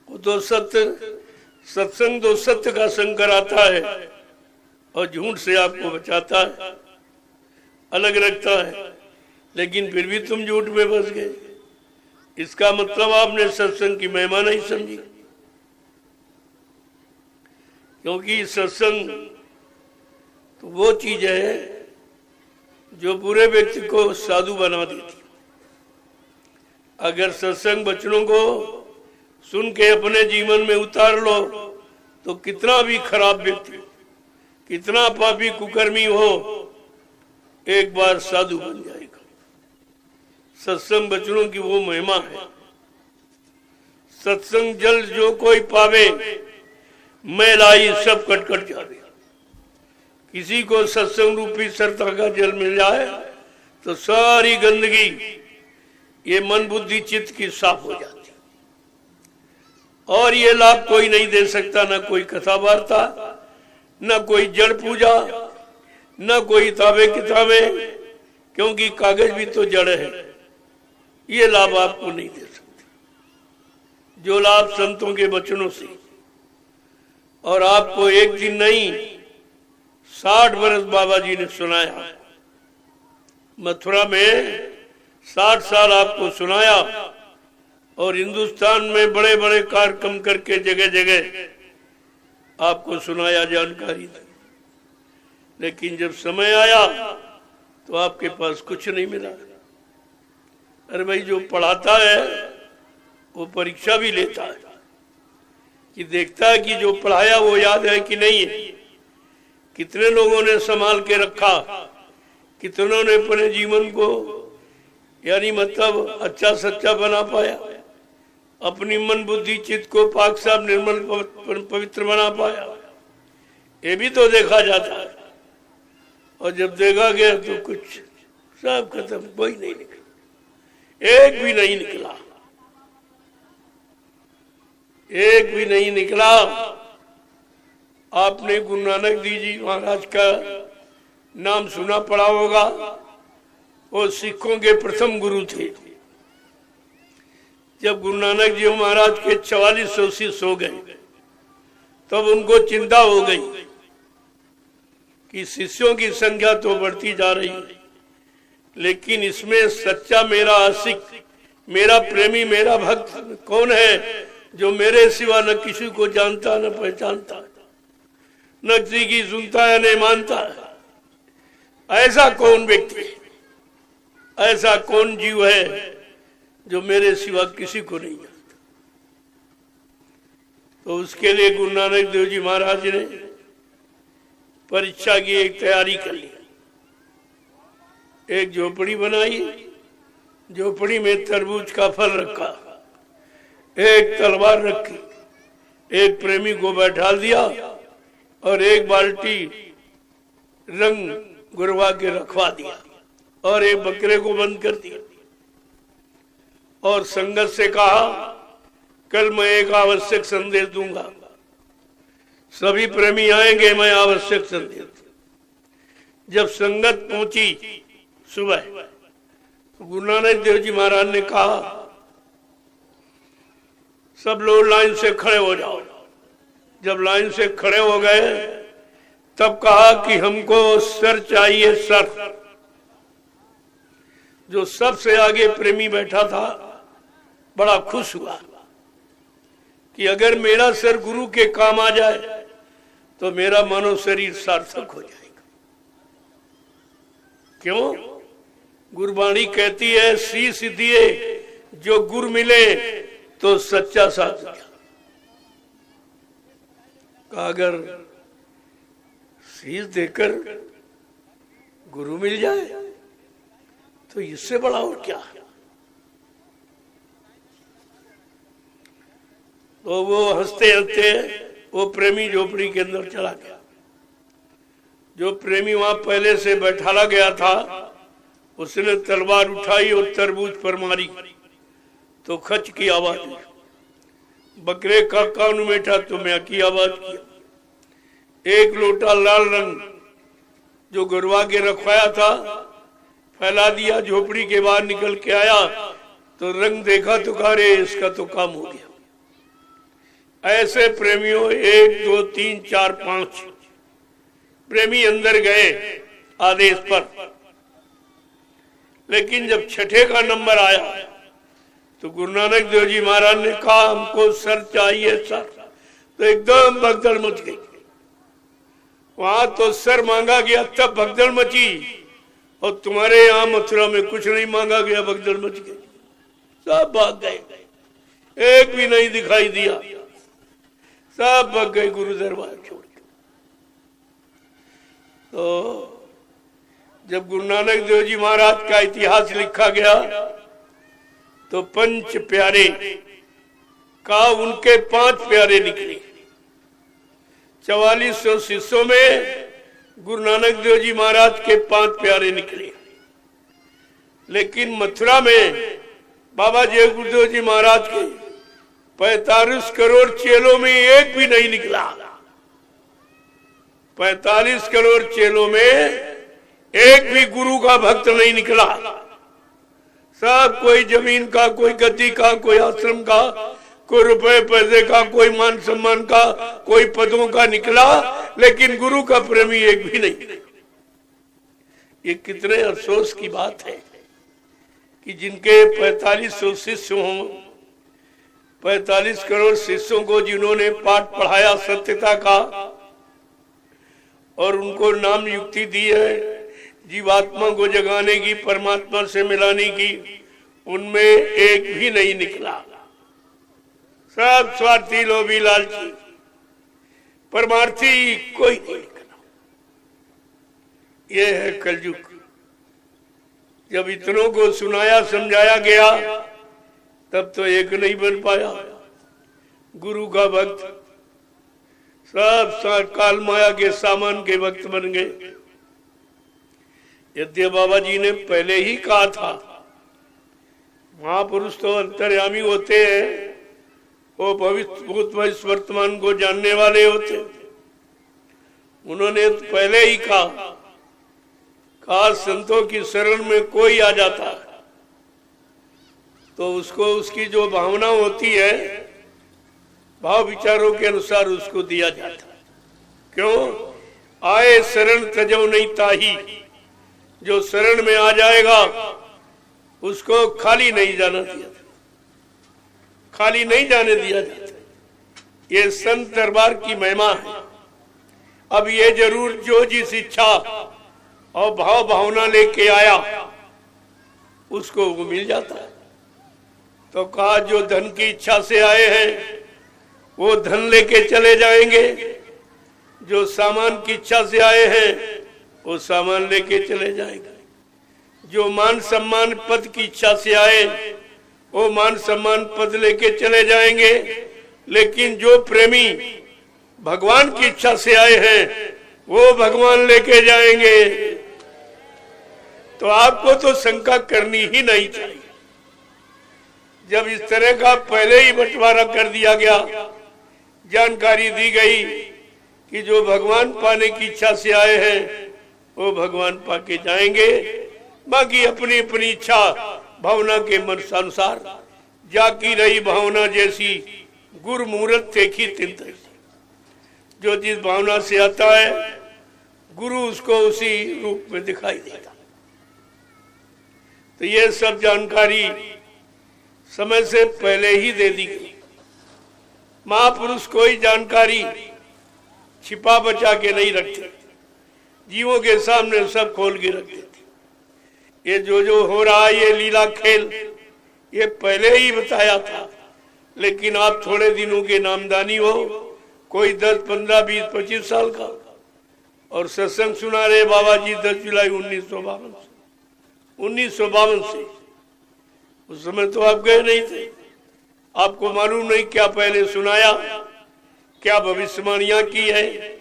वो तो सत्य, सत्संग तो सत्य का संग कराता है और झूठ से आपको बचाता है, अलग रखता है। लेकिन फिर भी तुम झूठ में फंस गए, इसका मतलब आपने सत्संग की महिमा नहीं समझी। क्योंकि सत्संग तो वो चीज है जो पूरे व्यक्ति को साधु बना देती। अगर सत्संग वचनों को सुन के अपने जीवन में उतार लो तो कितना भी खराब व्यक्ति, कितना पापी कुकर्मी हो, एक बार साधु बन जाएगा। सत्संग वचनों की वो महिमा है। सत्संग जल जो कोई पावे, मैलाई सब कट जावे। किसी को सत्संग रूपी सरता का जल मिल जाए तो सारी गंदगी ये मन बुद्धि चित्त की साफ हो जाती। और ये लाभ कोई नहीं दे सकता, ना कोई कथा वार्ता, ना कोई जड़ पूजा, ना कोई ताबे किताबें, क्योंकि कागज भी तो जड़ है। ये लाभ आपको नहीं दे सकते जो लाभ संतों के वचनों से। और आपको एक दिन नहीं 60 वर्ष बाबा जी ने सुनाया, मथुरा में 60 साल आपको सुनाया और हिंदुस्तान में बड़े बड़े कार्यक्रम करके जगह जगह आपको सुनाया, जानकारी दी। लेकिन जब समय आया तो आपके पास कुछ नहीं मिला। अरे भाई, जो पढ़ाता है वो परीक्षा भी लेता है कि देखता है कि जो पढ़ाया वो याद है कि नहीं है। कितने लोगों ने संभाल के रखा, कितनों ने अपने जीवन को यानी मतलब अच्छा सच्चा बना पाया, अपनी मन बुद्धि चित्त को पाक साफ निर्मल पवित्र बना पाया। ये भी तो देखा जाता है। और जब देखा गया तो कुछ सब खत्म, कोई नहीं निकला, एक भी नहीं निकला, एक भी नहीं निकला। आपने गुरु नानक देव जी महाराज का नाम सुना पड़ा होगा। वो सिखों के प्रथम गुरु थे। जब गुरु नानक जी महाराज के 4400 शिष्य हो गए तब उनको चिंता हो गई कि शिष्यों की संख्या तो बढ़ती जा रही है, लेकिन इसमें सच्चा मेरा आशिक, मेरा प्रेमी, मेरा भक्त कौन है जो मेरे सिवा न किसी को जानता न पहचानता, न किसी की सुनता है नहीं मानता है। ऐसा कौन व्यक्ति, ऐसा कौन जीव है जो मेरे सिवा किसी को नहीं जानता। तो उसके लिए गुरु नानक देव जी महाराज ने परीक्षा की एक तैयारी कर ली। एक झोपड़ी बनाई, झोपड़ी में तरबूज का फल रखा, एक तलवार रखी, एक प्रेमी को बैठा दिया और एक बाल्टी रंग गुरवा के रखवा दिया और एक बकरे को बंद कर दिया और संगत से कहा, कल मैं एक आवश्यक संदेश दूंगा, सभी प्रेमी आएंगे, मैं आवश्यक संदेश। जब संगत पहुंची सुबह, गुरु नानक देव जी महाराज ने कहा, सब लोग लाइन से खड़े हो जाओ। जब लाइन से खड़े हो गए तब कहा कि हमको सर चाहिए, सर। जो सबसे आगे प्रेमी बैठा था बड़ा खुश हुआ कि अगर मेरा सर गुरु के काम आ जाए तो मेरा मानव शरीर सार्थक हो जाएगा। क्यों? गुरबाणी कहती है, शीश दिए जो गुरु मिले तो सच्चा साथ दिया। अगर शीश देकर गुरु मिल जाए तो इससे बड़ा और क्या। तो वो हंसते हंसते वो प्रेमी झोपड़ी के अंदर चला गया। जो प्रेमी वहां पहले से बैठाला गया था उसने तलवार उठाई और तरबूज पर मारी तो खच की आवाज हुई। बकरे का कान में था तो मैं की आवाज किया। एक लोटा लाल रंग जो गुरवा के रखवाया था फैला दिया, झोपड़ी के बाहर निकल के आया तो रंग देखा तो कहा, रे इसका तो काम हो गया। ऐसे प्रेमियों 1 2 3 4 5 प्रेमी अंदर गए आदेश पर, लेकिन जब छठे का नंबर आया तो गुरु नानक देव जी महाराज ने कहा हमको सर चाहिए सर, तो एकदम भगदड़ मच गई। वहां तो सर मांगा गया तब भगदड़ मची, और तुम्हारे यहाँ मथुरा में कुछ नहीं मांगा गया, भगदड़ मच गई, सब भाग गए, एक भी नहीं दिखाई दिया, सब भाग गए गुरु दरबार छोड़ के। तो जब गुरु नानक देव जी महाराज का इतिहास लिखा गया तो 5 प्यारे का उनके 5 प्यारे निकले। 4400 शिष्यों में गुरु नानक देव जी महाराज के 5 प्यारे निकले, लेकिन मथुरा में बाबा जय गुरुदेव जी महाराज के 45 करोड़ चेलों में एक भी नहीं निकला। 45 करोड़ चेलों में एक भी गुरु का भक्त नहीं निकला। सब कोई जमीन का, कोई गद्दी का, कोई आश्रम का, कोई रुपए पैसे का, कोई मान सम्मान का, कोई पदों का निकला, लेकिन गुरु का प्रेमी एक भी नहीं। ये कितने अफसोस की बात है कि जिनके 4500 शिष्य हों, 45 करोड़ शिष्यों को जिन्होंने पाठ पढ़ाया सत्यता का और उनको नाम युक्ति दी है जीवात्मा को जगाने की, परमात्मा से मिलाने की, उनमें एक भी नहीं निकला। सब स्वार्थी, लोभी, लालची, परमार्थी कोई नहीं निकला। ये है कलयुग। जब इतनों को सुनाया समझाया गया तब तो एक नहीं बन पाया गुरु का भक्त। सब काल माया के सामान के भक्त बन गए। यद्य बाबा जी ने पहले ही कहा था, महापुरुष तो अंतर्यामी होते हैं, वो भविष्य भूत भविष्य वर्तमान को जानने वाले होते। उन्होंने पहले ही कहा संतों की शरण में कोई आ जाता तो उसको उसकी जो भावना होती है, भाव विचारों के अनुसार उसको दिया जाता। क्यों? आए शरण तजो नहीं ताही, जो शरण में आ जाएगा उसको खाली नहीं जाना दिया, खाली नहीं जाने दिया जाता। ये संत दरबार की महिमा है। अब ये जरूर जो जिस इच्छा और भाव भावना लेके आया उसको वो मिल जाता है। तो कहा जो धन की इच्छा से आए हैं वो धन लेके चले जाएंगे, जो सामान की इच्छा से आए हैं वो सामान लेके चले जाएंगे, जो मान सम्मान पद की इच्छा से आए वो मान सम्मान पद लेके चले जाएंगे। लेकिन जो प्रेमी भगवान की इच्छा से आए हैं वो भगवान लेके जाएंगे। तो आपको तो शंका करनी ही नहीं चाहिए। जब इस तरह का पहले ही बंटवारा कर दिया गया, जानकारी दी गई कि जो भगवान पाने की इच्छा से आए हैं वो भगवान पाके जाएंगे, बाकी अपनी अपनी इच्छा भावना के मनसानुसार जाकी रही भावना जैसी गुरु मूर्त देखी तिंत। जो जिस भावना से आता है गुरु उसको उसी रूप में दिखाई देता। तो ये सब जानकारी समय से पहले ही दे दी गई। महापुरुष कोई जानकारी छिपा बचा के नहीं रखते, जीवों के सामने सब खोल के रख देते। ये जो हो रहा है ये लीला खेल ये पहले ही बताया था, लेकिन आप थोड़े दिनों के नामदानी हो, कोई 10, 15, 20, 25 साल का, और सत्संग सुना रहे बाबा जी 10 जुलाई 1952 से। उस समय तो आप गए नहीं थे, आपको मालूम नहीं क्या पहले सुनाया, क्या भविष्यवाणियां की है।